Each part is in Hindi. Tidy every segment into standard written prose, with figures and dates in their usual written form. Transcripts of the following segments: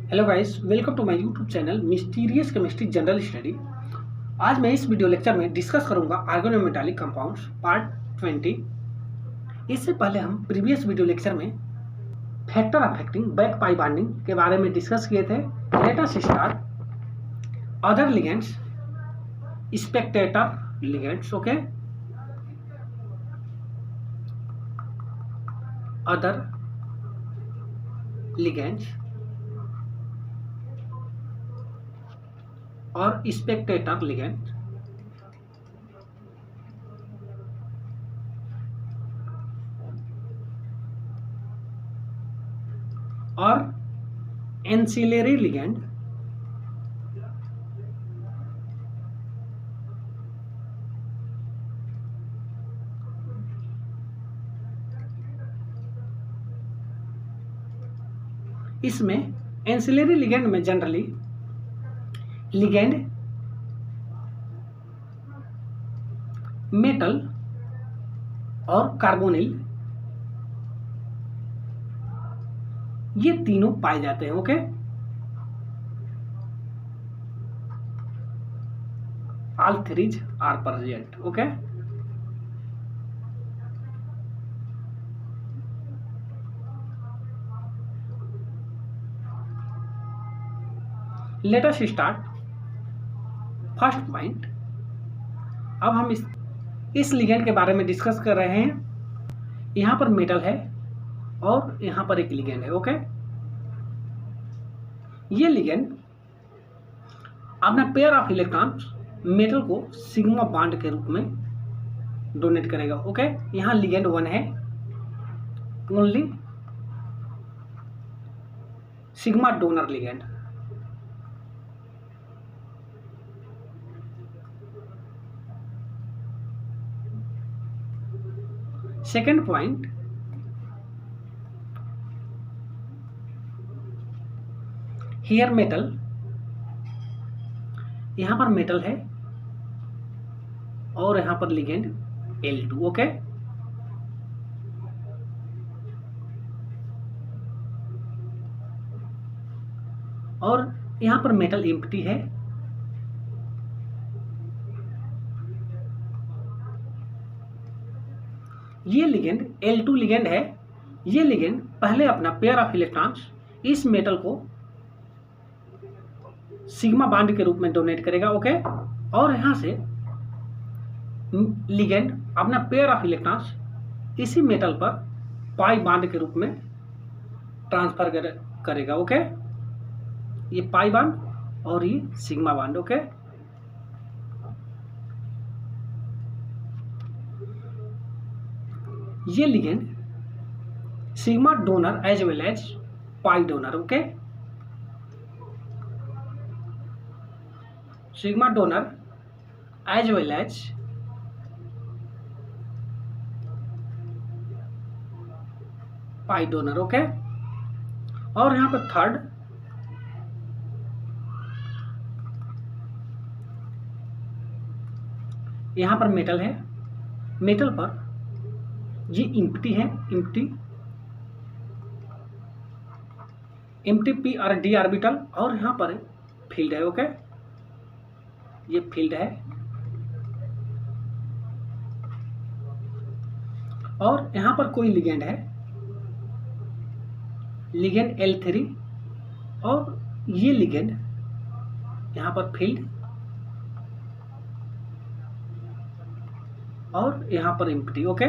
Hello guys, welcome to my YouTube channel mysterious chemistry general study. आज मैं इस वीडियो लेक्चर में डिस्कस करूंगा ऑर्गेनोमेटालिक कंपाउंड्स पार्ट 20। इससे पहले हम प्रीवियस वीडियो लेक्चर में factor affecting back pi bonding के बारे में डिस्कस किए थे। Let us start other ligands, spectator ligands. Okay, other ligands और स्पेक्टेटर लिगेंड। और एंसिलरी लिगेंड। इसमें एंसिलरी लिगेंड में जनरली लिगेंड मेटल और कार्बोनिल ये तीनों पाए जाते हैं। Okay, all threes are present. Okay, let us start first point. अब हम इस लिगेंड के बारे में डिस्कस कर रहे हैं। यहां पर मेटल है और यहां पर एक लिगेंड है। ओके, ये लिगेंड अपना पेयर ऑफ इलेक्ट्रॉन्स मेटल को सिग्मा बॉन्ड के रूप में डोनेट करेगा। ओके, यहां लिगेंड 1 है, only sigma donor ligand. Second point, here metal, यहां पर मेटल है और यहां पर लिगेंड L2। ओके, और यहां पर मेटल एम्प्टी है। ये लिगेंड L2 लिगेंड है। ये लिगेंड पहले अपना पेयर ऑफ इलेक्ट्रॉन्स इस मेटल को सिग्मा बॉन्ड के रूप में डोनेट करेगा। ओके, और यहां से लिगेंड अपना पेयर ऑफ इलेक्ट्रॉन्स इसी मेटल पर पाई बॉन्ड के रूप में ट्रांसफर करेगा। ओके, ये पाई बॉन्ड और ये सिग्मा बॉन्ड। ओके, ये ligand sigma donor as well as pi donor. Okay, sigma donor as well as pi donor. Okay, और यहां पर थर्ड, यहां पर मेटल है, मेटल पर ये इम्प्टी है, इम्प्टी पी और डी ऑर्बिटल, और यहां पर फील्ड है। ओके, ये फील्ड है, और यहां पर कोई लिगेंड है, लिगेंड L3, और ये लिगेंड यहां पर फील्ड और यहां पर एम्प्टी। ओके,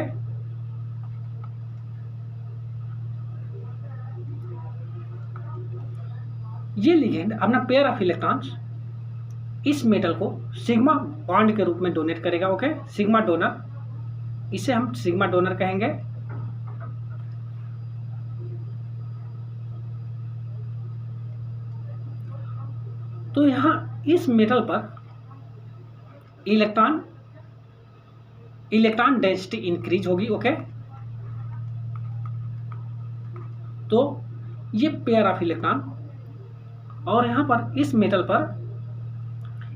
ये लिगेंड अपना पेयर ऑफ इलेक्ट्रॉन्स इस मेटल को सिग्मा बॉन्ड के रूप में डोनेट करेगा। ओके, सिग्मा डोनर, इसे हम सिग्मा डोनर कहेंगे। तो यहां इस मेटल पर इलेक्ट्रॉन डेंसिटी इंक्रीज होगी। ओके, तो ये पेयर ऑफ इलेक्ट्रॉन, और यहां पर इस मेटल पर,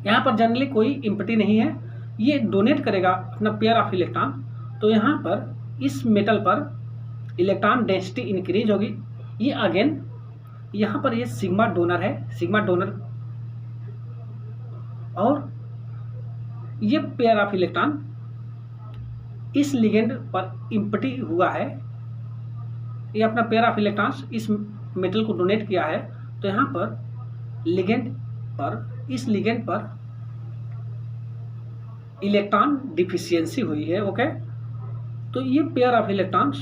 यहां पर जनरली कोई इम्प्टी नहीं है, ये डोनेट करेगा अपना पेयर ऑफ इलेक्ट्रॉन। तो यहां पर इस मेटल पर इलेक्ट्रॉन डेंसिटी इंक्रीज होगी। ये अगेन यहाँ पर ये सिग्मा डोनर है, सिग्मा डोनर, और ये पेयर ऑफ इलेक्ट्रॉन इस लिगेंड पर इम्पटी हुआ है, ये अपना पेयर ऑफ इलेक्ट्रॉन्स इस मेटल को डोनेट किया है, तो यहाँ पर लिगेंड पर, इस लिगेंड पर इलेक्ट्रॉन डिफिशियंसी हुई है। ओके, तो ये पेयर ऑफ इलेक्ट्रॉन्स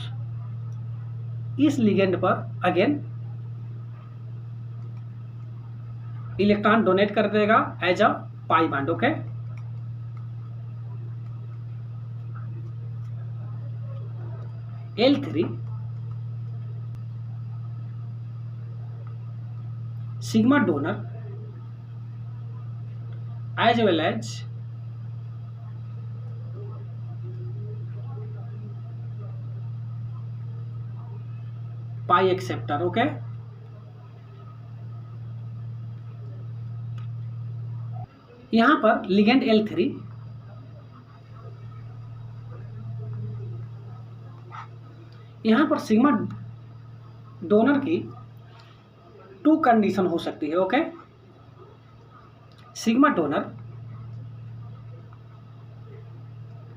इस लिगेंड पर अगेन इलेक्ट्रॉन डोनेट कर देगा as a pi bond. Okay, L3 sigma donor as well as pi acceptor। Okay, यहां पर लिगेंड L3 यहां पर सिग्मा डोनर की 2 कंडीशन हो सकती है। Okay, sigma donor,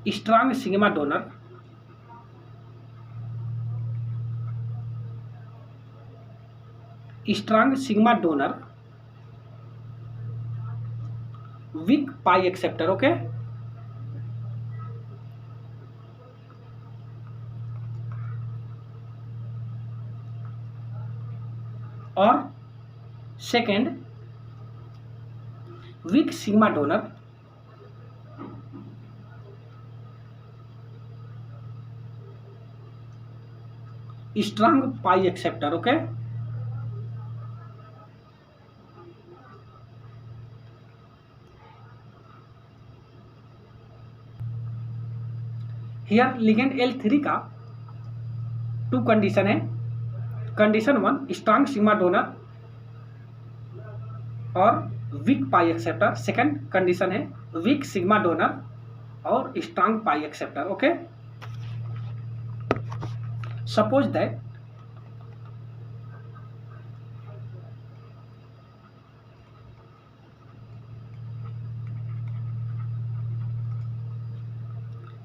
strong sigma donor, strong sigma donor, weak pi acceptor. Okay, और second weak sigma donor, strong pi acceptor. Okay, here ligand L3 का 2 कंडीशन है। कंडीशन 1 स्ट्रांग सिग्मा डोनर और weak pi acceptor. Second condition है वीक सिग्मा डोनर और strong pi acceptor. Okay, suppose that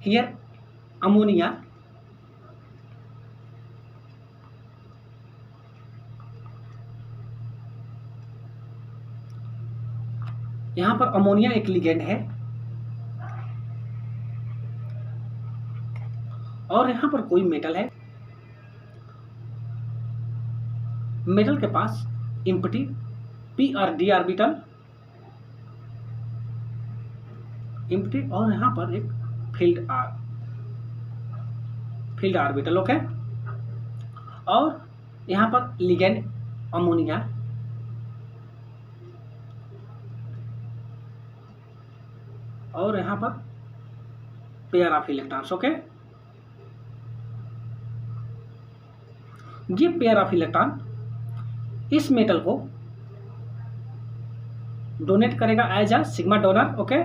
here ammonia यहां पर अमोनिया एक लिगेंड है और यहां पर कोई मेटल है, मेटल के पास इम्पटी p और d ऑर्बिटल इम्पटी और यहां पर एक फील्ड ऑर्बिटल। ओके, और यहां पर लिगेंड अमोनिया और यहां पर पेयर ऑफ इलेक्ट्रॉन्स। ओके, ये पेयर ऑफ इलेक्ट्रॉन इस मेटल को डोनेट करेगा as a sigma donor. Okay,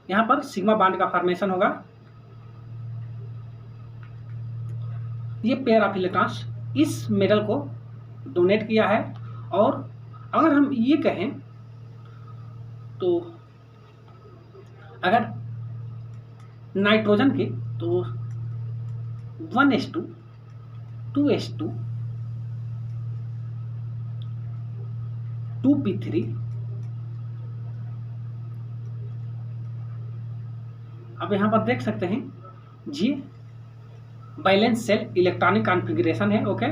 यहां पर सिग्मा बॉन्ड का फॉर्मेशन होगा। ये पेयर ऑफ इलेक्ट्रॉन्स इस मेटल को डोनेट किया है, और अगर हम ये कहें तो अगर नाइट्रोजन के तो 1s2 2s2 2p3, अब यहां पर देख सकते हैं जी बैलेंस सेल इलेक्ट्रॉनिक कॉन्फ़िगरेशन है। Okay,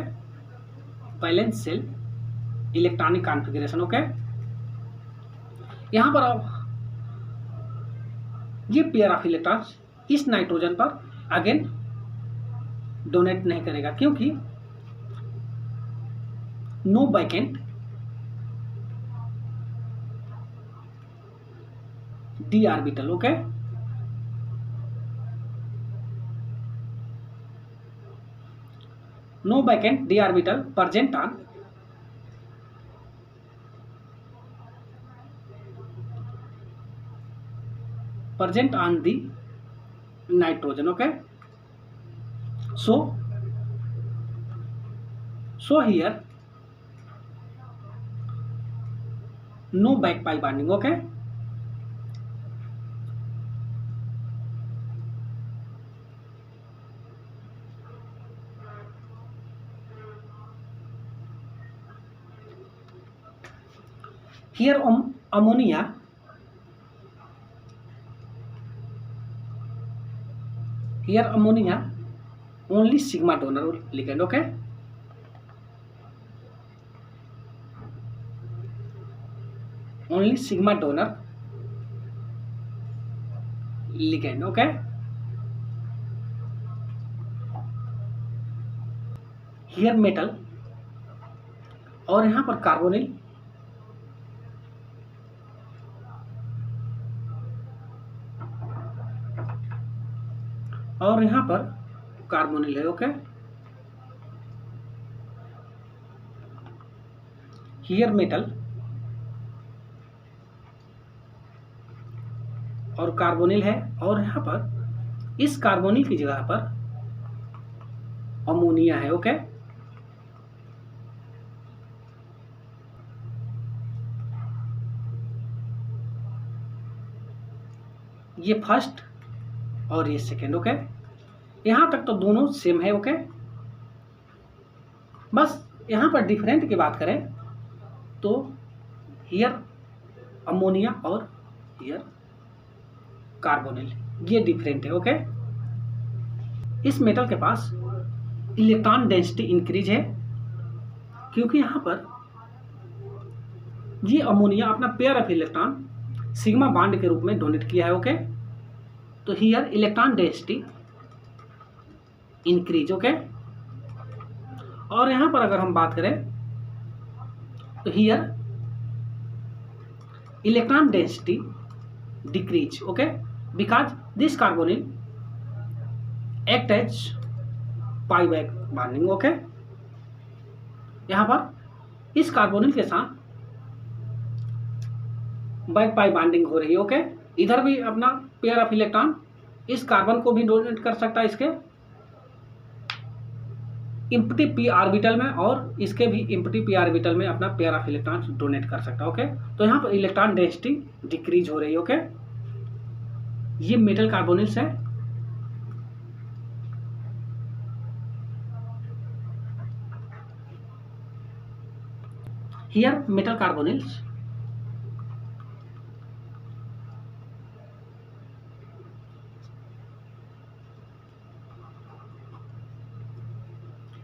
valence shell electronic configuration. Okay, यहां पर अब ये पेयर ऑफ इलेक्ट्रॉन्स इस नाइट्रोजन पर अगेन डोनेट नहीं करेगा क्योंकि no vacant d orbital. Okay, no vacant d orbital present on the nitrogen। okay, so here no back pi bonding. Okay. Here ammonia only sigma donor ligand. Okay. Only sigma donor ligand. Okay. Here metal और यहाँ पर कार्बोनिल और यहाँ पर कार्बोनिल है. ओके. हियर मेटल और कार्बोनिल है और यहाँ पर इस कार्बोनिल की जगह पर अमोनिया है. ओके. ये फर्स्ट और ये सेकेंड. ओके. यहाँ तक तो दोनों सेम है. ओके. बस यहाँ पर डिफरेंट की बात करें तो हियर अमोनिया और हियर कार्बोनिल ये डिफरेंट है. ओके. इस मेटल के पास इलेक्ट्रॉन डेंसिटी इंक्रीज है क्योंकि यहाँ पर ये अमोनिया अपना pair of electron sigma bond के रूप में डोनेट किया है. ओके. तो here electron density increase. Okay. और यहां पर अगर हम बात करें तो here electron density decrease. Okay. Because this carbonyl act as pi back bonding. Okay. यहां पर इस कार्बोनिल के साथ बैक पाई बॉन्डिंग हो रही है. ओके. इधर भी अपना पेयर ऑफ इलेक्ट्रॉन इस कार्बन को भी डोनेट कर सकता है इसके इम्प्टी पी ऑर्बिटल में और इसके भी इम्प्टी पी ऑर्बिटल में अपना पेयर ऑफ इलेक्ट्रॉन डोनेट कर सकता है. ओके. तो यहाँ पर इलेक्ट्रॉन डेंसिटी डिक्रीज हो रही है. ओके. ये मेटल कार्बोनिल्स है. Here metal carbonyls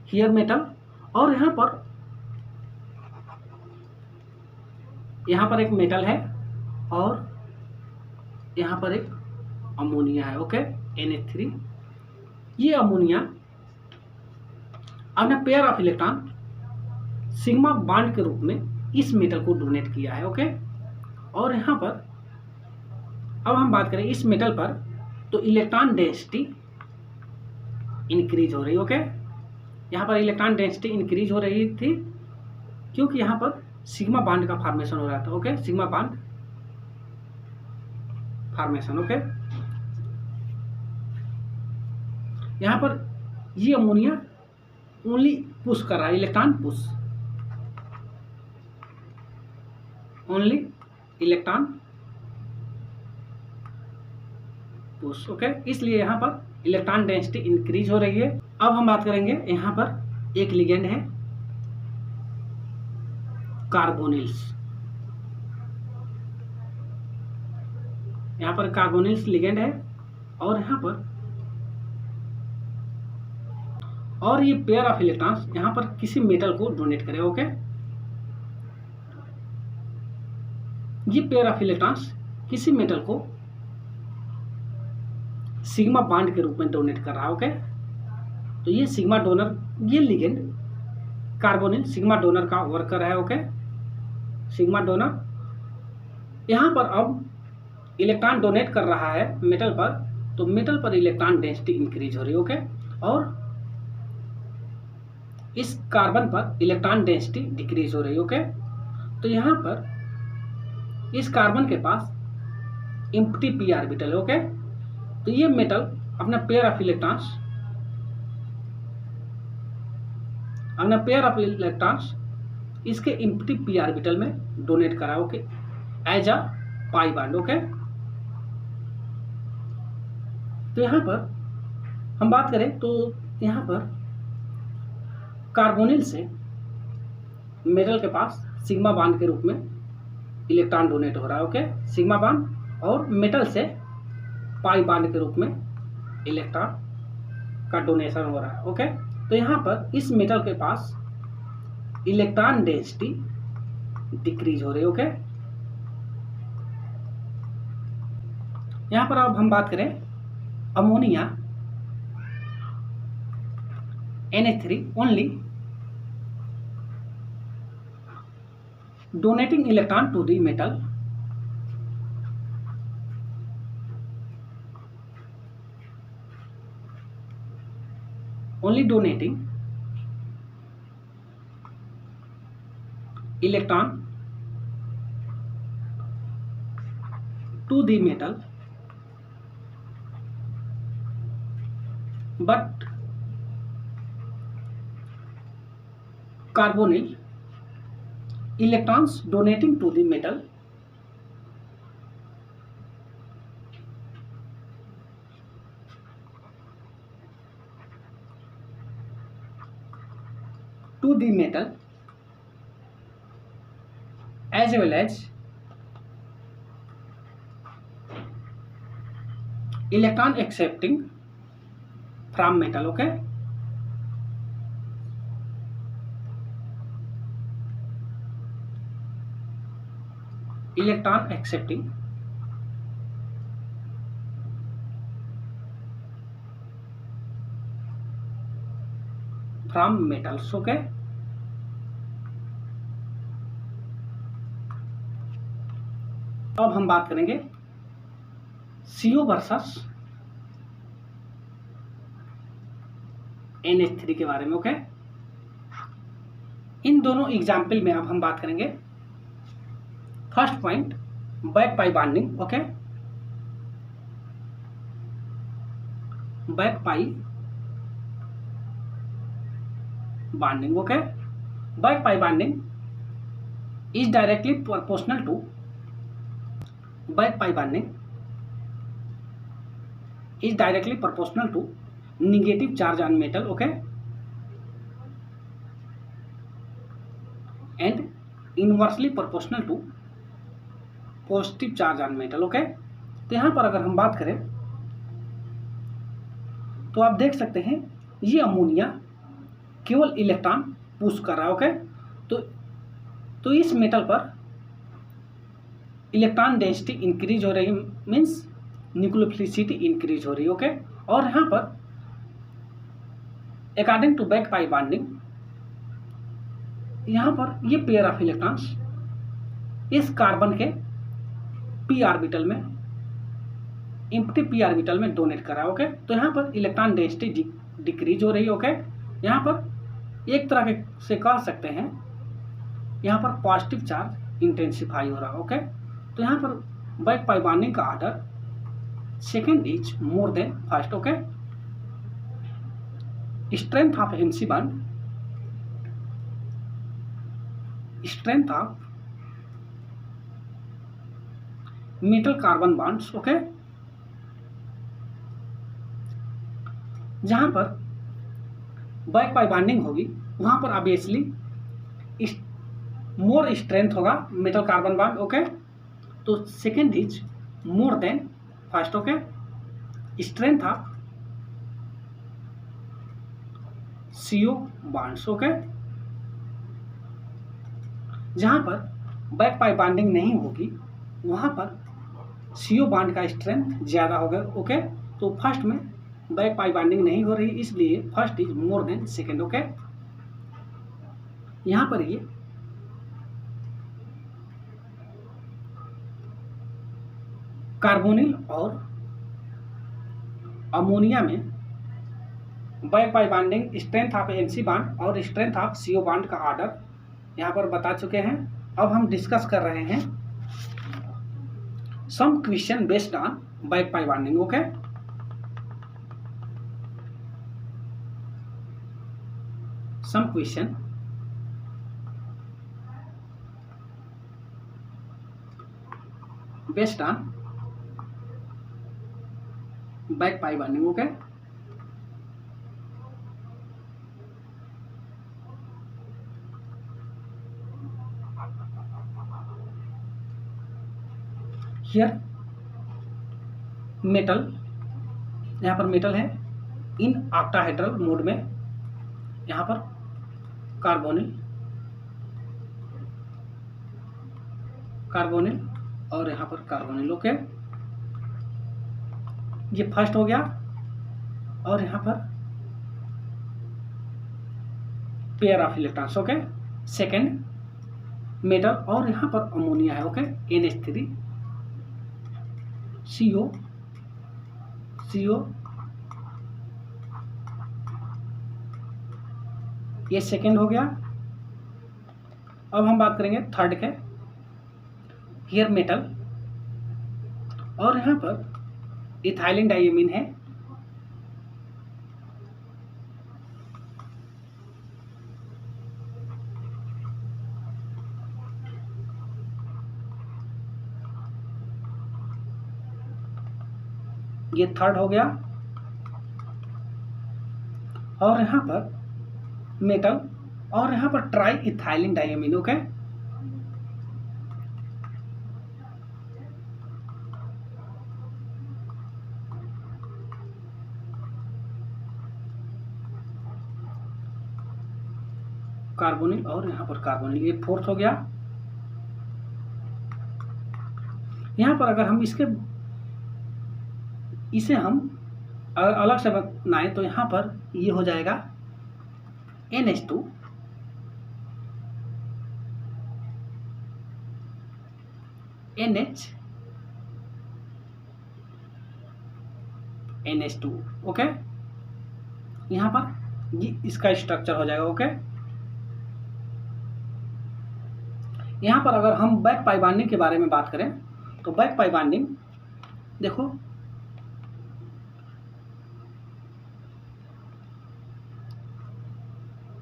here metal और यहाँ पर एक मेटल है और यहाँ पर एक अमोनिया है. ओके. NH3. ये अमोनिया अपना pair of electron sigma bond के रूप में इस मेटल को डोनेट किया है. ओके. और यहाँ पर अब हम बात करें इस मेटल पर तो इलेक्ट्रॉन डेंसिटी इंक्रीज हो रही. ओके. यहाँ पर इलेक्ट्रॉन डेंसिटी इंक्रीज हो रही थी क्योंकि यहाँ पर सिग्मा बॉन्ड का फॉर्मेशन हो रहा था. Okay. Sigma bond formation. Okay. यहाँ पर ये अमोनिया ओनली पुश कर रहा है electron push. Only electron push. Okay. इसलिए यहाँ पर इलेक्ट्रॉन डेंसिटी इंक्रीज हो रही है. अब हम बात करेंगे यहाँ पर एक लिगेंड है कार्बोनिल्स. यहाँ पर कार्बोनिल्स लिगेंड है और यहाँ पर और ये पेयर ऑफ इलेक्ट्रॉन्स यहाँ पर किसी मेटल को डोनेट करे. ओके. ये पेयर ऑफ इलेक्ट्रॉन्स किसी मेटल को सिग्मा बॉन्ड के रूप में डोनेट कर रहा है. ओके. तो ये सिग्मा डोनर ये लिगेंड कार्बोनिल सिग्मा डोनर का वर्कर है. ओके. सिग्मा डोनर यहाँ पर अब इलेक्ट्रॉन डोनेट कर रहा है मेटल पर तो मेटल पर इलेक्ट्रॉन डेंसिटी इंक्रीज हो रही है. ओके. और इस कार्बन पर इलेक्ट्रॉन डेंसिटी डिक्रीज हो रही है. ओके. तो यहाँ पर इस कार्बन के पास एम्प्टी पी ऑर्बिटल है. ओके. तो ये मेटल अपना पेयर ऑफ इलेक्ट्रॉन्स इसके एम्प्टी पी ऑर्बिटल में डोनेट करा. Okay. As a pi bond. Okay, तो यहाँ पर हम बात करें तो यहाँ पर कार्बोनिल से मेटल के पास सिग्मा बॉन्ड के रूप में इलेक्ट्रॉन डोनेट हो रहा है। ओके, सिग्मा बॉन्ड, और मेटल से पाई बॉन्ड के रूप में इलेक्ट्रॉन का डोनेशन हो रहा है। ओके, तो यहाँ पर इस मेटल के पास इलेक्ट्रॉन डेंसिटी डिक्रीज हो रही है। ओके, यहाँ पर अब हम बात करें ammonia NH3 only donating electron to the metal only donating electron to the metal but carbonyl electrons donating to the metal as well as electron accepting from metal. Okay, electron accepting from metals. Okay, अब हम बात करेंगे CO वर्सेस NH3 के बारे में। ओके, इन दोनों एग्जाम्पल में अब हम बात करेंगे first point back pi bonding. Okay, back pi bonding. Okay, back pi bonding is directly proportional to back pi bonding is directly proportional to negative charge on metal. Okay, and inversely proportional to positive charge on metal. Okay, तो यहाँ पर अगर हम बात करें तो आप देख सकते हैं ये अमोनिया केवल इलेक्ट्रॉन पुश कर रहा है। ओके, तो इस मेटल पर इलेक्ट्रॉन डेंसिटी इंक्रीज हो रही है, मीन्स न्यूक्लियोफिलिसिटी इंक्रीज हो रही है। ओके, और यहाँ पर according to back pi bonding यहाँ पर ये पेयर ऑफ इलेक्ट्रॉन्स इस कार्बन के p ऑर्बिटल में एम्प्टी p ऑर्बिटल में डोनेट कर रहा है। ओके, तो यहाँ पर इलेक्ट्रॉन डेंसिटी डिक्रीज हो रही है। ओके, यहाँ पर एक तरह के से कह सकते हैं यहाँ पर पॉजिटिव चार्ज इंटेंसिफाई हो रहा है। ओके, तो यहाँ पर बैक पाई बॉन्डिंग का order second is more then first. Okay, strength of MC bond, strength of metal carbon bonds. Okay, जहां पर बैक पाई बॉन्डिंग होगी वहां पर ऑब्वियसली मोर स्ट्रेंथ होगा मेटल कार्बन बॉन्ड। ओके, तो second is more then first. Okay, strength of CO bonds. Okay, जहां पर बैक पाई बॉन्डिंग नहीं होगी वहां पर CO बॉन्ड का स्ट्रेंथ ज्यादा होगा। ओके, तो फर्स्ट में बैक पाई बॉन्डिंग नहीं हो रही इसलिए first is more then second. Okay, यहां पर ये कार्बोनिल और अमोनिया में back pi bonding strength of MC bond और स्ट्रेंथ ऑफ CO बॉन्ड का ऑर्डर यहाँ पर बता चुके हैं। अब हम डिस्कस कर रहे हैं some question based on back pi bonding. Okay, some question based on back pi bonding. Okay, here metal, यहाँ पर मेटल है इन ऑक्टाहेड्रल मोड में, यहाँ पर कार्बोनिल कार्बोनिल और यहाँ पर कार्बोनिल। ओके, ये फर्स्ट हो गया। और यहाँ पर pair of electrons. Okay, second metal और यहाँ पर अमोनिया है। ओके, NH3 CO ये सेकेंड हो गया। अब हम बात करेंगे थर्ड के, हियर मेटल और यहाँ पर इथाइलिन डाइमीन है, ये थर्ड हो गया। और यहाँ पर मेटल और यहाँ पर try ethylene diamine. Okay, carbonyl और यहाँ पर कार्बोनिल, ये फोर्थ हो गया। यहाँ पर अगर हम इसे हम अलग से बनाएं तो यहाँ पर ये हो जाएगा NH2 NH2। ओके, यहाँ पर ये इसका स्ट्रक्चर हो जाएगा। ओके, यहाँ पर अगर हम बैक पाई बॉन्डिंग के बारे में बात करें तो बैक पाई बॉन्डिंग देखो,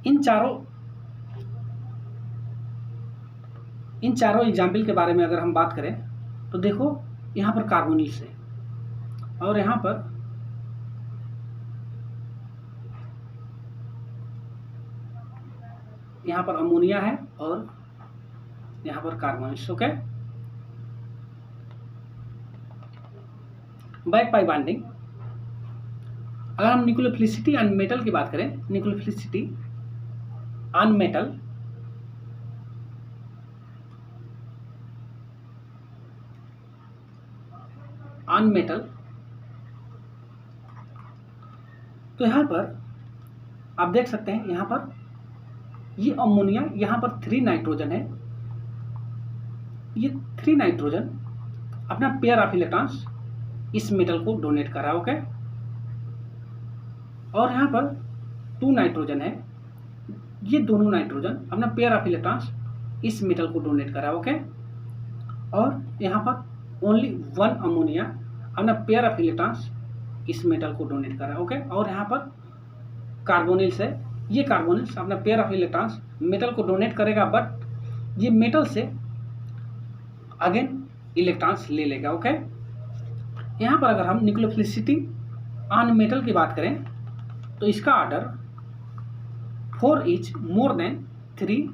इन चारों एग्जाम्पल के बारे में अगर हम बात करें तो देखो, यहाँ पर कार्बोनिल से और यहाँ पर अमोनिया है और यहाँ पर carbonyl. Okay, back pi bonding अगर हम न्यूक्लियोफिलिसिटी ऑन मेटल की बात करें, न्यूक्लियोफिलिसिटी ऑन मेटल तो यहाँ पर आप देख सकते हैं, यहाँ पर ये अमोनिया, यहाँ पर 3 नाइट्रोजन है, ये 3 नाइट्रोजन अपना पेयर ऑफ इलेक्ट्रॉन्स इस मेटल को डोनेट कर रहा है। ओके, और यहाँ पर 2 नाइट्रोजन है, ये दोनों नाइट्रोजन अपना पेयर ऑफ इलेक्ट्रॉन्स इस मेटल को डोनेट कर रहा है। ओके, और यहाँ पर ओनली 1 अमोनिया अपना पेयर ऑफ इलेक्ट्रॉन्स इस मेटल को डोनेट कर रहा है। ओके, और यहाँ पर कार्बोनिल से, ये कार्बोनिल अपना पेयर ऑफ इलेक्ट्रॉन्स मेटल को डोनेट करेगा, बट ये मेटल से अगेन इलेक्ट्रॉन्स ले लेगा। ओके, यहाँ पर अगर हम न्यूक्लियोफिलिसिटी ऑन मेटल की बात करें तो इसका order 4 is more than 3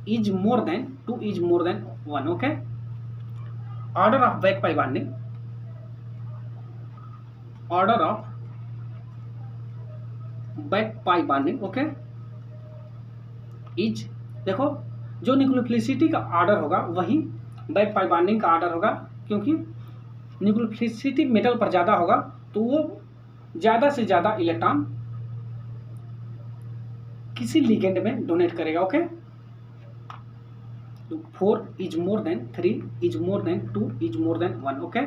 is more than 2 is more than 1। Okay, order of back pi bonding, order of back pi bonding. Okay, is देखो, जो न्यूक्लियोफिलिसिटी का ऑर्डर होगा वही बैक पाई बॉन्डिंग का ऑर्डर होगा, क्योंकि न्यूक्लियोफिलिसिटी मेटल पर ज़्यादा होगा तो वो ज़्यादा से ज़्यादा इलेक्ट्रॉन किसी लिगेंड में डोनेट करेगा। Okay, 4 is more than 3 is more than 2 is more than 1। Okay,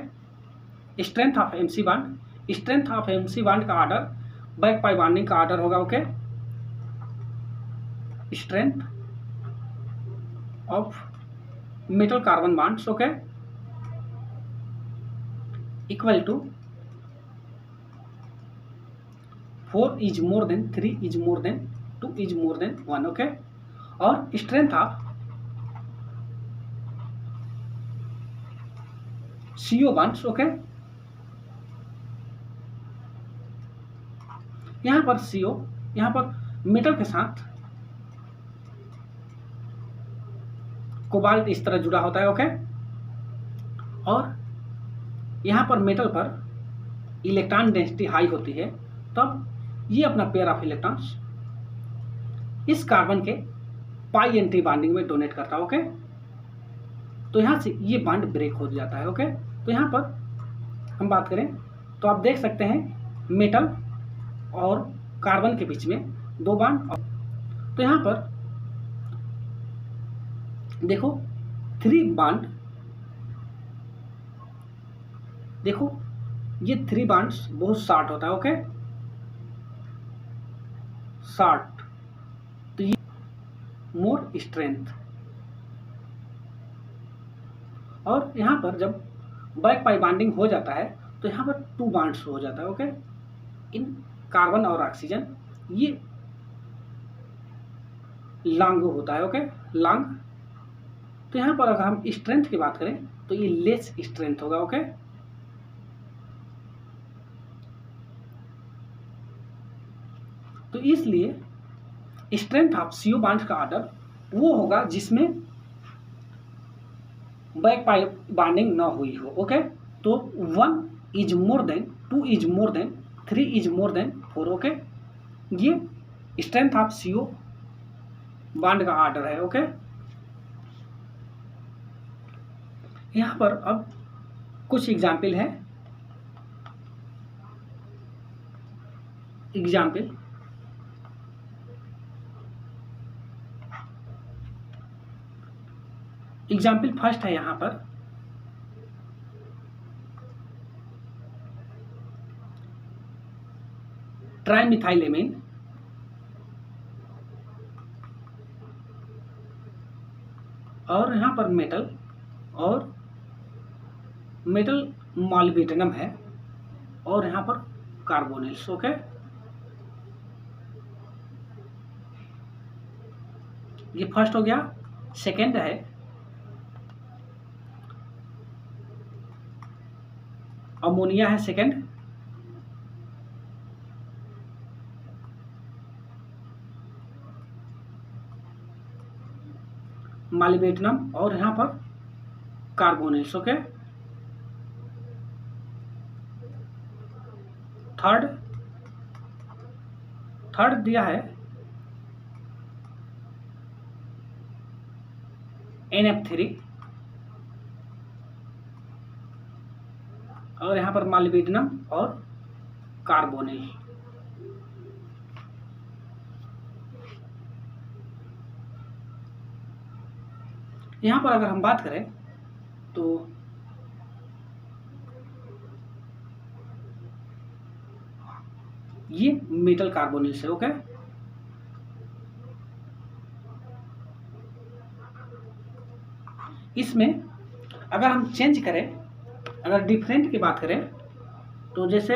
strength of MC bond, strength of MC bond का ऑर्डर बैक पाई बॉन्डिंग का ऑर्डर होगा। Okay, strength of metal carbon bonds, okay, equal to 4 is more than 3 is more than 2 is more than 1। Okay, और strength of CO bonds. Okay, यहाँ पर CO, यहाँ पर मेटल के साथ कोबाल्ट इस तरह जुड़ा होता है। ओके, और यहाँ पर मेटल पर इलेक्ट्रॉन डेंसिटी हाई होती है, तब ये अपना पेयर ऑफ इलेक्ट्रॉन्स इस कार्बन के पाई एंट्री बॉन्डिंग में डोनेट करता है। ओके, तो यहाँ से ये बॉन्ड ब्रेक हो जाता है। ओके, तो यहाँ पर हम बात करें तो आप देख सकते हैं मेटल और कार्बन के बीच में दो बॉन्ड। तो यहाँ पर देखो 3 बॉन्ड, देखो ये 3 बॉन्ड्स बहुत शॉर्ट होता है। ओके, शॉर्ट, तो ये मोर स्ट्रेंथ। और यहाँ पर जब बैक पाई बॉन्डिंग हो जाता है तो यहाँ पर 2 बॉन्ड्स हो जाता है। ओके, इन कार्बन और ऑक्सीजन, ये लॉन्ग होता है। Okay, long. तो यहाँ पर अगर हम स्ट्रेंथ की बात करें तो ये लेस स्ट्रेंथ होगा। ओके, तो इसलिए स्ट्रेंथ ऑफ CO बॉन्ड का ऑर्डर वो होगा जिसमें बैक पाई बॉन्डिंग ना हुई हो। ओके, तो 1 is more than, 2 is more than, 3 is more then 4। Okay, ये स्ट्रेंथ ऑफ CO बॉन्ड का ऑर्डर है। ओके, यहाँ पर अब कुछ एग्जाम्पल है। एग्जाम्पल फर्स्ट है यहाँ पर ट्राइमिथाइलेमिन, और यहाँ पर मेटल मॉलिब्डेनम है, और यहाँ पर कार्बोनिल्स। ओके, ये फर्स्ट हो गया। सेकेंड है अमोनिया है सेकेंड, मॉलिब्डेनम और यहाँ पर कार्बोनिल्स। ओके, थर्ड दिया है NF3 और यहाँ पर मॉलिब्डेनम और कार्बोनिल। यहाँ पर अगर हम बात करें तो ये मेटल कार्बोनिल से। ओके, इसमें अगर हम चेंज करें, अगर डिफरेंट की बात करें तो जैसे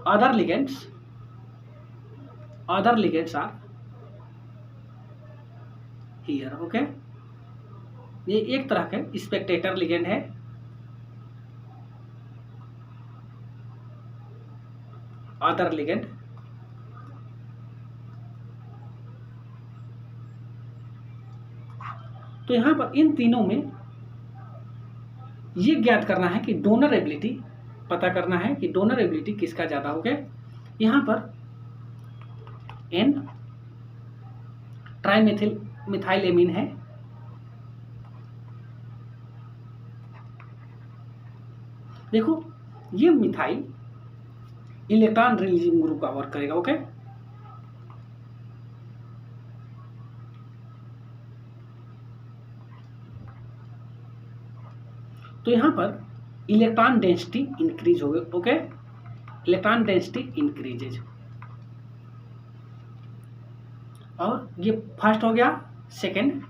other ligands are here. Okay, ये एक तरह के स्पेक्टेटर लिगेंड है। अदर लिगेंड, तो यहाँ पर इन तीनों में ये ज्ञात करना है कि डोनर एबिलिटी, पता करना है कि डोनर एबिलिटी किसका ज्यादा हो गया। यहाँ पर N ट्राइमिथाइलेमिन है, देखो ये मिथाइल इलेक्ट्रॉन रिलीजिंग ग्रुप का वर्क करेगा। ओके, तो यहां पर इलेक्ट्रॉन डेंसिटी इंक्रीज हो गई। ओके, इलेक्ट्रॉन डेंसिटी इंक्रीजेज, और ये फर्स्ट हो गया। सेकंड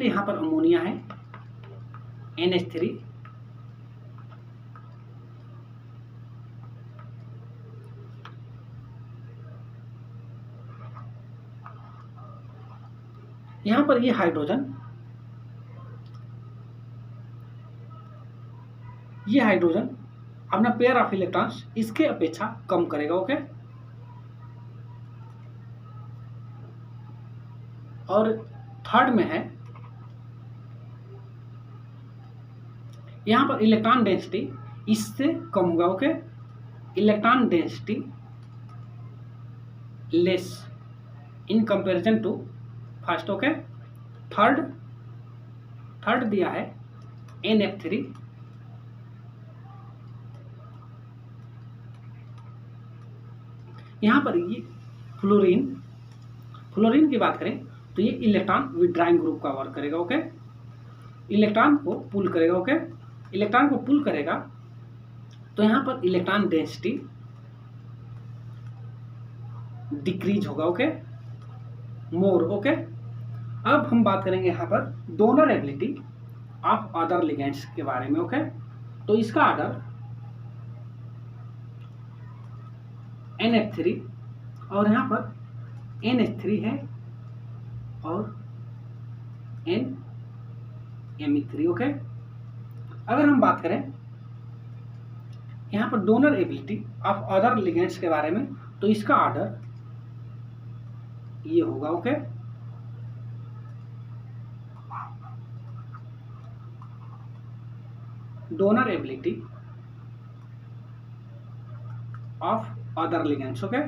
यहां पर अमोनिया है NH3, यहां पर ये हाइड्रोजन ये हाइड्रोजन अपना पेयर ऑफ इलेक्ट्रॉन्स इसके अपेक्षा कम करेगा। ओके, और थर्ड में है यहां पर इलेक्ट्रॉन डेंसिटी इससे कम होगा। Okay, electron density less in comparison to first. Okay, third दिया है NF3, यहां पर ये फ्लोरीन की बात करें तो ये इलेक्ट्रॉन विड्राइंग ग्रुप का वर्क करेगा। ओके, इलेक्ट्रॉन को पुल करेगा। ओके, इलेक्ट्रॉन को पुल करेगा तो यहां पर इलेक्ट्रॉन डेंसिटी डिक्रीज होगा। ओके, मोर। ओके, अब हम बात करेंगे यहां पर donor ability of other ligands के बारे में। ओके, तो इसका ऑर्डर NF3 और यहां पर NH3 है और NMe3। ओके, अगर हम बात करें यहां पर donor ability of other ligands के बारे में तो इसका ऑर्डर ये होगा। Okay, donor ability of other ligands. Okay,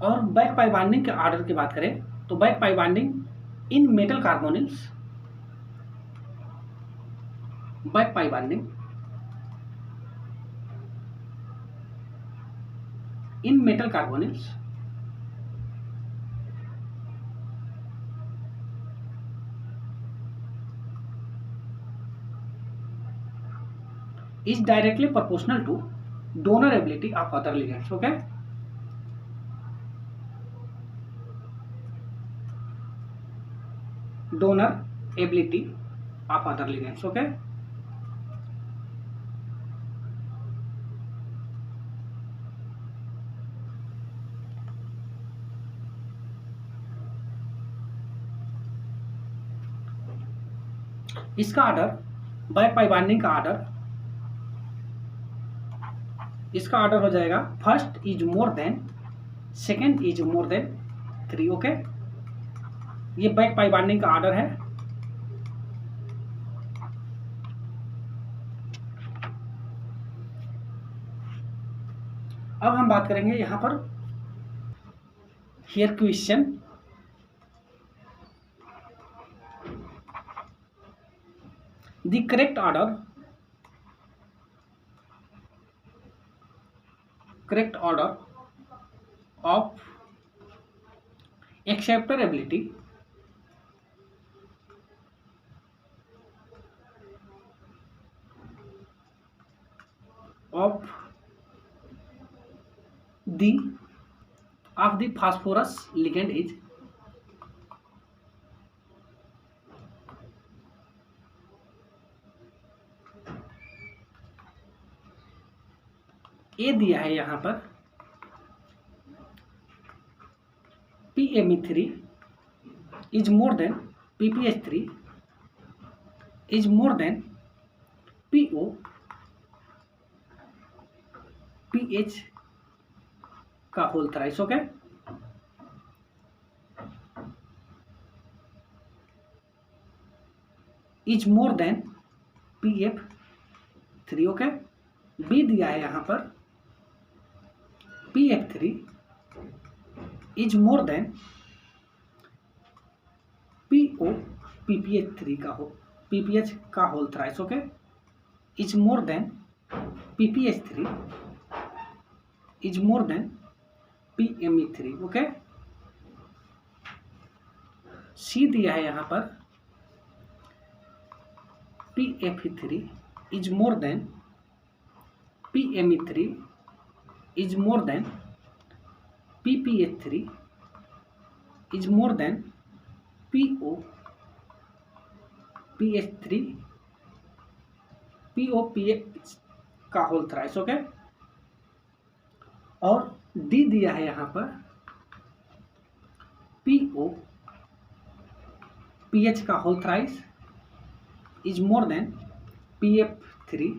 और बैक पाई बाइंडिंग के ऑर्डर की बात करें तो back pi binding in metal carbonyls, back pi binding in metal carbonyls is directly proportional to donor ability of other ligands. Okay, donor ability of other ligands. Okay, इसका ऑर्डर बैक पाई बाइंडिंग का ऑर्डर, इसका ऑर्डर हो जाएगा first is more then, second is more than 3। Okay, ये बैक पाई बाइंडिंग का ऑर्डर है। अब हम बात करेंगे यहां पर here question, the correct order of acceptability of the phosphorus ligand is ए दिया है यहां पर PMe3 is more than PPH3 is more than PO PH का whole thrice. Okay, is more than PF3। Okay, B दिया है यहां पर PF3 is more then PO PPH3 का हो PPH का whole thrice. Okay, is more than PPH3 is more than PMe3। Okay, C दिया है यहां पर PFE3 is more than PMe3 is more than PPH3 is more than PO PH3 PO PH का होल थ्राइस। ओके, और डी दिया है यहाँ पर PO pH का whole thrice is more than PF3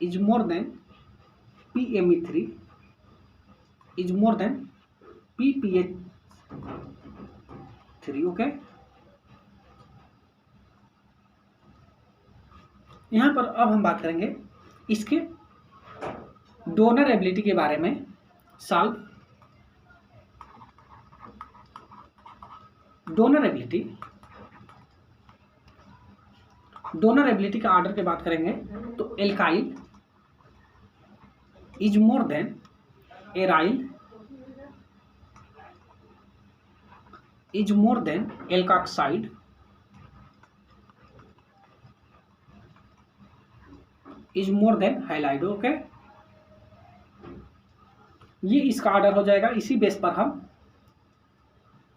is more than PME3 is more than PPH3। Okay, यहाँ पर अब हम बात करेंगे इसके डोनर एबिलिटी के बारे में। सॉल्व डोनर एबिलिटी का ऑर्डर की बात करेंगे तो alkyl is more than aryl is more than alkoxide is more than halide. Okay, ये इसका ऑर्डर हो जाएगा। इसी बेस पर हम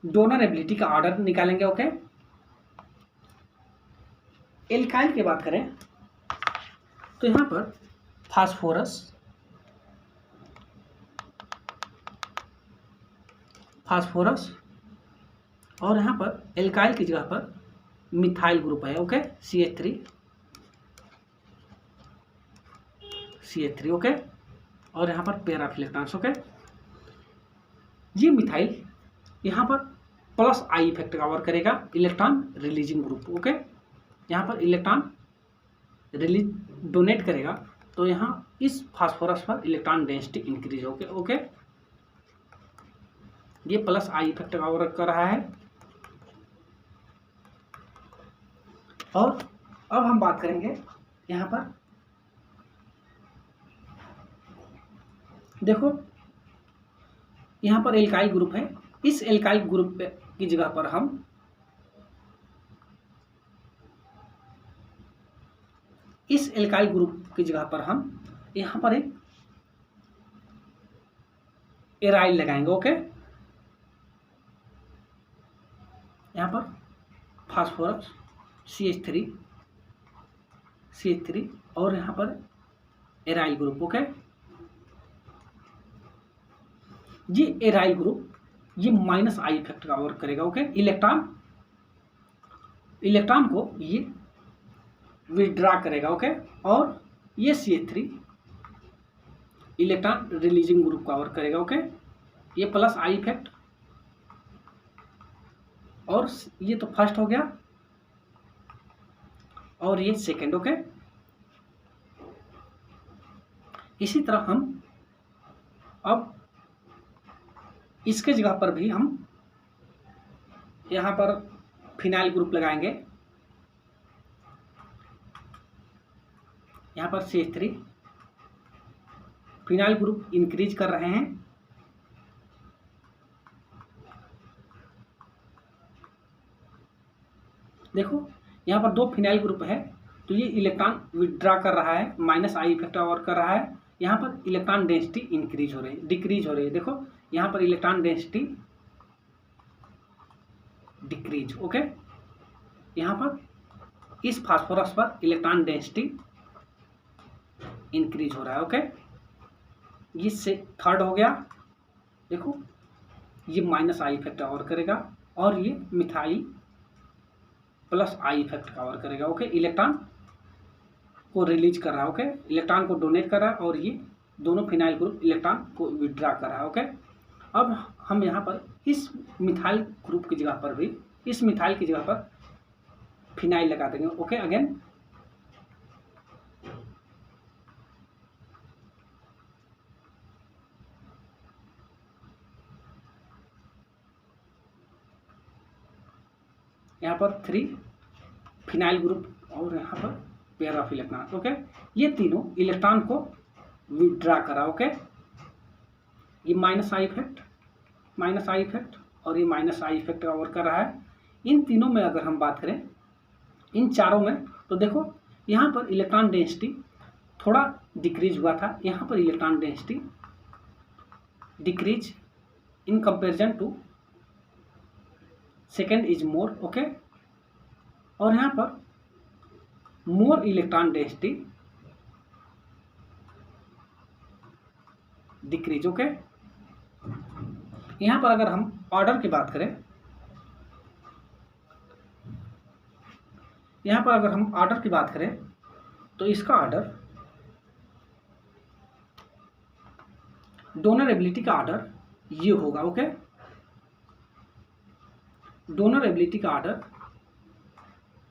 डोनर एबिलिटी का ऑर्डर निकालेंगे। ओके, एल्काइल की बात करें तो यहाँ पर फास्फोरस और यहाँ पर एल्काइल की जगह पर मिथाइल ग्रुप है। ओके, CH3 ओके, और यहाँ पर पेयर ऑफ इलेक्ट्रॉन्स। ओके, ये मिथाइल यहाँ पर प्लस आई इफेक्ट का वर्क करेगा, इलेक्ट्रॉन रिलीजिंग ग्रुप। ओके, यहाँ पर इलेक्ट्रॉन रिलीज डोनेट करेगा तो यहाँ इस फास्फोरस पर इलेक्ट्रॉन डेंसिटी इंक्रीज होके। ओके, ये प्लस आई इफेक्ट का वर्क कर रहा है। और अब हम बात करेंगे यहाँ पर, देखो यहाँ पर एल्काइल ग्रुप है। इस एल्काइल ग्रुप की जगह पर हम यहाँ पर एक एराइल लगाएंगे। ओके, यहाँ पर फास्फोरस CH3 और यहाँ पर एराइल ग्रुप। ओके, ये एराइल ग्रुप ये माइनस आई इफेक्ट का वर्क करेगा। ओके, इलेक्ट्रॉन को ये विड्रा करेगा। ओके, और ये CH3 इलेक्ट्रॉन रिलीजिंग ग्रुप का वर्क करेगा। ओके, ये प्लस आई इफेक्ट, और ये तो फर्स्ट हो गया और ये सेकंड। ओके, इसी तरह हम अब इसके जगह पर भी हम यहाँ पर फिनाइल ग्रुप लगाएंगे। यहाँ पर CH3 फिनाइल ग्रुप इंक्रीज कर रहे हैं। देखो यहाँ पर दो फिनाइल ग्रुप है तो ये इलेक्ट्रॉन विड्रा कर रहा है, माइनस आई इफेक्ट वर्क कर रहा है। यहाँ पर इलेक्ट्रॉन डेंसिटी इंक्रीज हो रही है, डिक्रीज हो रही है। देखो यहाँ पर इलेक्ट्रॉन डेंसिटी डिक्रीज। ओके, यहाँ पर इस फास्फोरस पर इलेक्ट्रॉन डेंसिटी इंक्रीज हो रहा है। ओके, ये से थर्ड हो गया। देखो ये माइनस आई इफेक्ट वर्क करेगा और ये मिथाइल प्लस आई इफेक्ट का वर्क करेगा। ओके, इलेक्ट्रॉन को रिलीज कर रहा है। ओके, इलेक्ट्रॉन को डोनेट कर रहा है और ये दोनों फिनाइल ग्रुप इलेक्ट्रॉन को विड्रा कर रहा है। ओके, अब हम यहाँ पर इस मिथाइल ग्रुप की जगह पर भी इस मिथाइल की जगह पर फिनाइल लगा देंगे। ओके, अगेन यहाँ पर 3 फिनाइल ग्रुप और यहाँ पर पेयर ऑफ इलेक्ट्रॉन। ओके, ये तीनों इलेक्ट्रॉन को विड्रा करा। ओके, ये माइनस आई इफेक्ट और ये माइनस आई इफेक्ट का वर्क कर रहा है। इन तीनों में अगर हम बात करें, इन चारों में, तो देखो यहाँ पर इलेक्ट्रॉन डेंसिटी थोड़ा डिक्रीज हुआ था। यहाँ पर electron density decrease in comparison to second is more. Okay, और यहाँ पर more electron density decrease. Okay, यहाँ पर अगर हम ऑर्डर की बात करें, यहाँ पर अगर हम ऑर्डर की बात करें तो इसका ऑर्डर, डोनर एबिलिटी का ऑर्डर ये होगा। ओके, डोनर एबिलिटी का ऑर्डर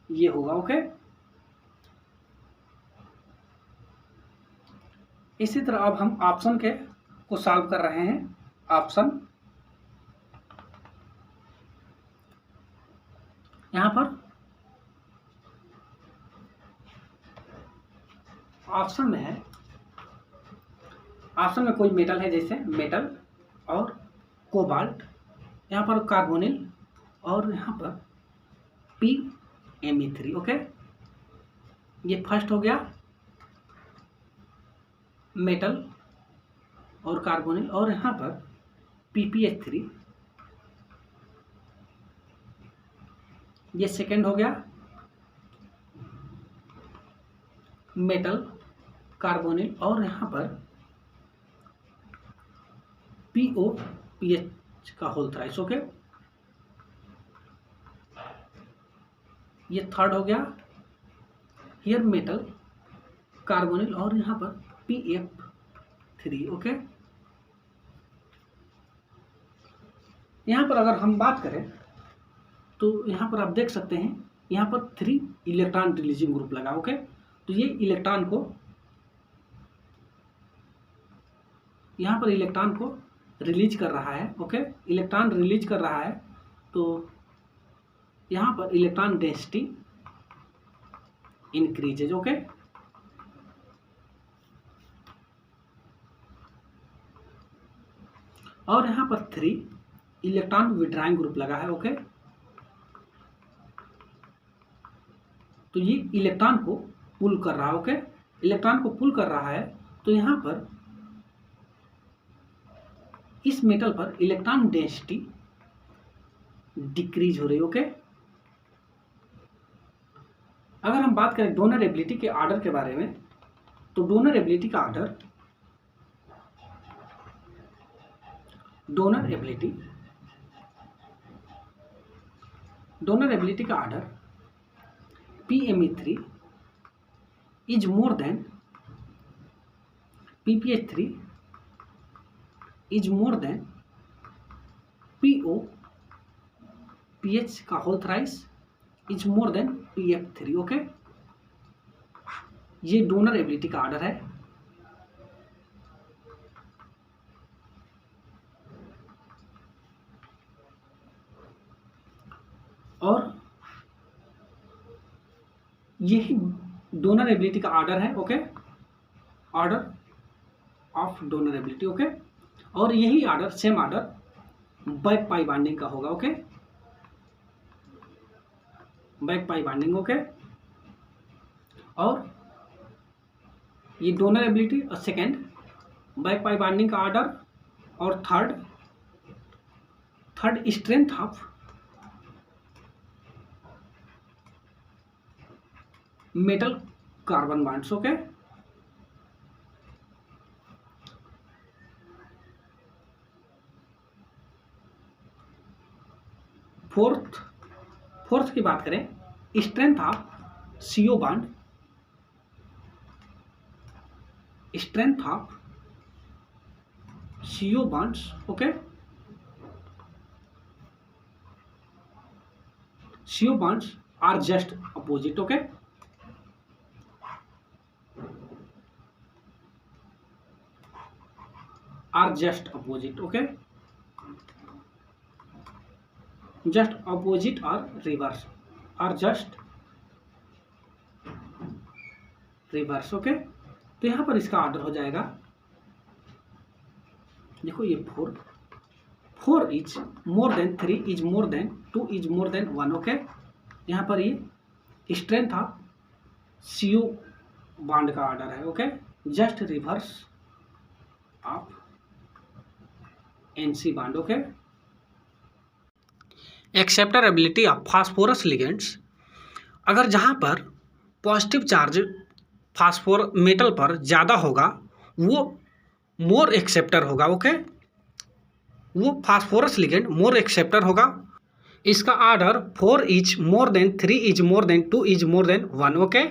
ये होगा। ओके, इसी तरह अब हम ऑप्शन के को सॉल्व कर रहे हैं। ऑप्शन, यहां पर ऑप्शन में है, ऑप्शन में कोई मेटल है, जैसे मेटल और कोबाल्ट, यहाँ पर कार्बोनिल और यहाँ पर PMe3। ओके, ये फर्स्ट हो गया मेटल और कार्बोनिल, और यहाँ पर PPH3, ये सेकेंड हो गया मेटल कार्बोनिल, और यहाँ पर POPH का होल थ्राइस। ओके, ये थर्ड हो गया हियर मेटल कार्बोनिल, और यहाँ पर PF3। ओके, यहाँ पर अगर हम बात करें तो यहाँ पर आप देख सकते हैं, यहाँ पर 3 इलेक्ट्रॉन रिलीजिंग ग्रुप लगा। ओके, तो ये इलेक्ट्रॉन को, यहाँ पर इलेक्ट्रॉन को रिलीज कर रहा है। ओके, इलेक्ट्रॉन रिलीज कर रहा है, तो यहाँ पर इलेक्ट्रॉन डेंसिटी इंक्रीजेज। ओके, और यहाँ पर 3 इलेक्ट्रॉन विड्रॉइंग ग्रुप लगा है। ओके, तो ये इलेक्ट्रॉन को पुल कर रहा है। ओके, इलेक्ट्रॉन को पुल कर रहा है, तो यहाँ पर इस मेटल पर इलेक्ट्रॉन डेंसिटी डिक्रीज हो रही है। ओके, अगर हम बात करें डोनर एबिलिटी के ऑर्डर के बारे में, तो डोनर एबिलिटी का ऑर्डर, डोनर एबिलिटी का order PMe3 is more than PPH3 is more than POPH का whole thrice is more than PF3। Okay, ये डोनर एबिलिटी का ऑर्डर है। और यही डोनर एबिलिटी का ऑर्डर है। Okay, order of donor ability. Okay, और यही order, same order back pi binding का होगा। Okay, back pi binding. Okay, और ये डोनर एबिलिटी और सेकेंड बैक पाई बाइंडिंग का ऑर्डर, और third strength of metal carbon bonds. Okay, fourth की बात करें, strength of CO bond, strength of CO bonds. Okay, CO bonds are just opposite. Okay, are just opposite. Okay, just opposite और reverse, are just reverse. Okay, तो यहाँ पर इसका ऑर्डर हो जाएगा, देखो ये 4 is more than 3 is more than 2 is more than 1। Okay, यहाँ पर ये स्ट्रेंथ ऑफ CO बॉन्ड का ऑर्डर है। Okay, just reverse of NC bond. Okay, acceptor ability of phosphorus ligands, अगर जहाँ पर पॉजिटिव चार्ज फास्फोर मेटल पर ज़्यादा होगा, वो मोर एक्सेप्टर होगा। ओके, वो फास्फोरस लिगेंड मोर एक्सेप्टर होगा। इसका order 4 is more than 3 is more than 2 is more than 1। Okay,